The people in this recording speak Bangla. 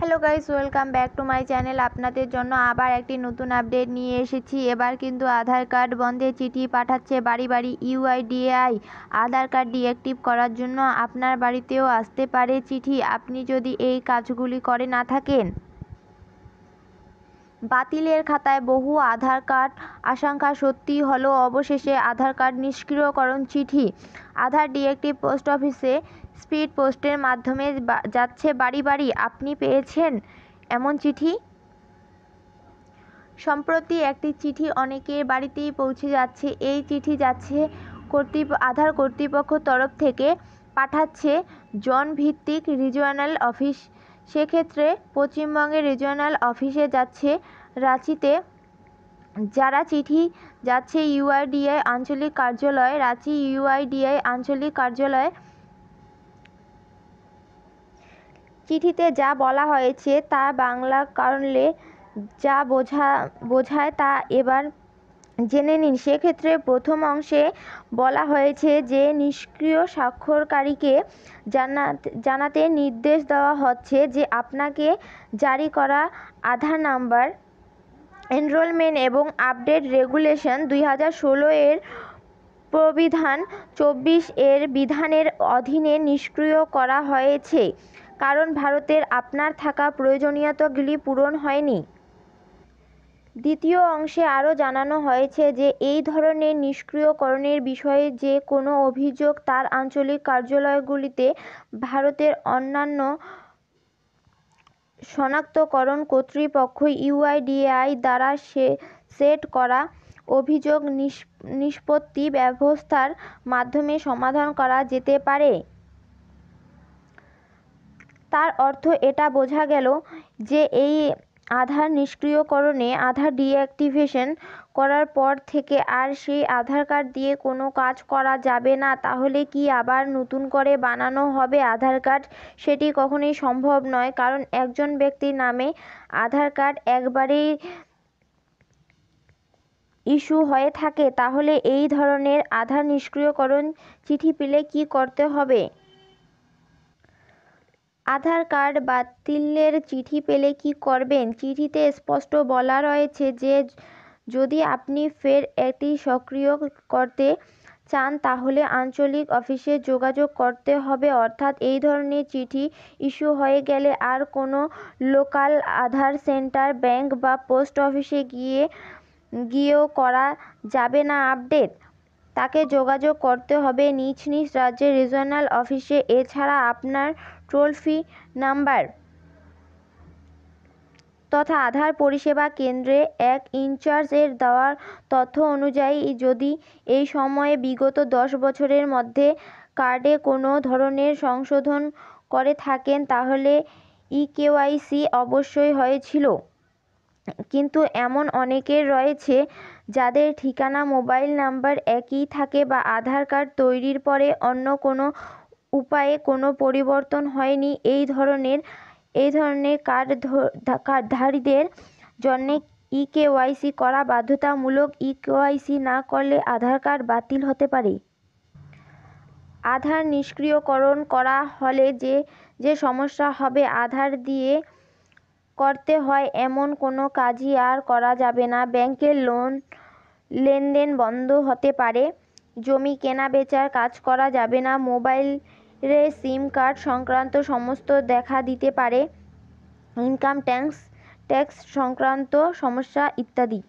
Hello guys, welcome back to my channel. আপনাদের জন্য আবার একটি নতুন আপডেট নিয়ে এসেছি। এবার কিন্তু আধার কার্ড বন্ধের চিঠি পাঠাচ্ছে বাড়ি বাড়ি ইউআইডিএআই। আধার কার্ড ডিঅ্যাক্টিভ করার জন্য আপনার বাড়িতেও আসতে পারে চিঠি, আপনি যদি এই কাজগুলি করে না থাকেন। বাতিলের খাতায় বহু আধার কার্ড, আশঙ্কা সত্যি হলো অবশেষে আধার কার্ড নিষ্ক্রিয়করণ চিঠি। আধার ডিঅ্যাক্টিভ পোস্ট অফিসে স্পিড পোস্টের মাধ্যমে যাচ্ছে বাড়ি বাড়ি। আপনি পেয়েছেন এমন চিঠি? সম্প্রতি একটি চিঠি অনেকের বাড়িতেই পৌঁছে যাচ্ছে। এই চিঠি যাচ্ছে আধার কর্তৃপক্ষ তরফ থেকে পাঠাচ্ছে জনভিত্তিক রিজিওনাল অফিস। সেক্ষেত্রে পশ্চিমবঙ্গের রিজিওনাল অফিসে যাচ্ছে রাঁচিতে। যারা চিঠি যাচ্ছে ইউআইডিএআই আঞ্চলিক কার্যালয়, রাঁচি ইউআইডিএআই আঞ্চলিক কার্যালয়। চিঠিতে যা বলা হয়েছে তা বাংলা করলে যা বোঝায় তা এবার জেনে নিন। সেক্ষেত্রে প্রথম অংশে বলা হয়েছে যে নিষ্ক্রিয় স্বাক্ষরকারীকে জানাতে নির্দেশ দেওয়া হচ্ছে যে আপনাকে জারি করা আধার নাম্বার, এনরোলমেন্ট এবং আপডেট রেগুলেশন 2016 এর প্রবিধান 24 এর বিধানের অধীনে নিষ্ক্রিয় করা হয়েছে, কারণ ভারতের আপনার থাকা প্রয়োজনীয়তাগুলি পূরণ হয়নি। দ্বিতীয় অংশে আরও জানানো হয়েছে যে এই ধরনের নিষ্ক্রিয়করণের বিষয়ে যে কোনো অভিযোগ তার আঞ্চলিক কার্যালয়গুলিতে ভারতের অন্যান্য শনাক্তকরণ কর্তৃপক্ষ ইউআইডিএআই দ্বারা সেট করা অভিযোগ নিষ্পত্তি ব্যবস্থার মাধ্যমে সমাধান করা যেতে পারে। তার অর্থ এটা বোঝা গেল যে এই আধার নিষ্ক্রিয়করণে, আধার ডিঅ্যাক্টিভেশন করার পর থেকে আর সেই আধার কার্ড দিয়ে কোনো কাজ করা যাবে না। তাহলে কি আবার নতুন করে বানানো হবে আধার কার্ড? সেটি কখনোই সম্ভব নয়, কারণ একজন ব্যক্তির নামে আধার কার্ড একবারেই ইস্যু হয়ে থাকে। তাহলে এই ধরনের আধার নিষ্ক্রিয়করণ চিঠি পেলে কি করতে হবে? আধার কার্ড বাতিলের চিঠি পেলে কি করবেন? চিঠিতে স্পষ্ট বলা রয়েছে যে যদি আপনি ফের এটি সক্রিয় করতে চান তাহলে আঞ্চলিক অফিসে যোগাযোগ করতে হবে। অর্থাৎ এই ধরনের চিঠি ইস্যু হয়ে গেলে আর কোনো লোকাল আধার সেন্টার, ব্যাংক বা পোস্ট অফিসে গিয়েও করা যাবে না আপডেট। তাকে যোগাযোগ করতে হবে নিজ নিজ রাজ্যের রিজিওনাল অফিসে। এছাড়া আপনার টোল ফ্রি নাম্বার তথা আধার পরিষেবা কেন্দ্রে এক ইনচার্জ এর দেওয়া তথ্য অনুযায়ী যদি এই সময়ে বিগত 10 বছরের মধ্যে কার্ডে কোনো ধরনের সংশোধন করে থাকেন তাহলে ইকেওয়াইসি অবশ্যই হয়েছিল। কিন্তু এমন অনেকের রয়েছে যাদের ঠিকানা, মোবাইল নাম্বার একই থাকে বা আধার কার্ড তৈরির পরে অন্য কোনো উপায়ে কোনো পরিবর্তন হয়নি। এই ধরনের কার্ডধারীদের জন্য ইকেওয়াইসি করা বাধ্যতামূলক। ইকেওয়াইসি না করলে আধার কার্ড বাতিল হতে পারে। আধার নিষ্ক্রিয়করণ করা হলে যে সমস্যা হবে, আধার দিয়ে করতে হয় এমন কোনো কাজই আর করা যাবে না। ব্যাংকের লেনদেন বন্ধ হতে পারে, জমি কেনা বেচার কাজ করা যাবে না, মোবাইলে সিম কার্ড সংক্রান্ত সমস্যা দেখা দিতে পারে, ইনকাম ট্যাক্স সংক্রান্ত সমস্যা ইত্যাদি।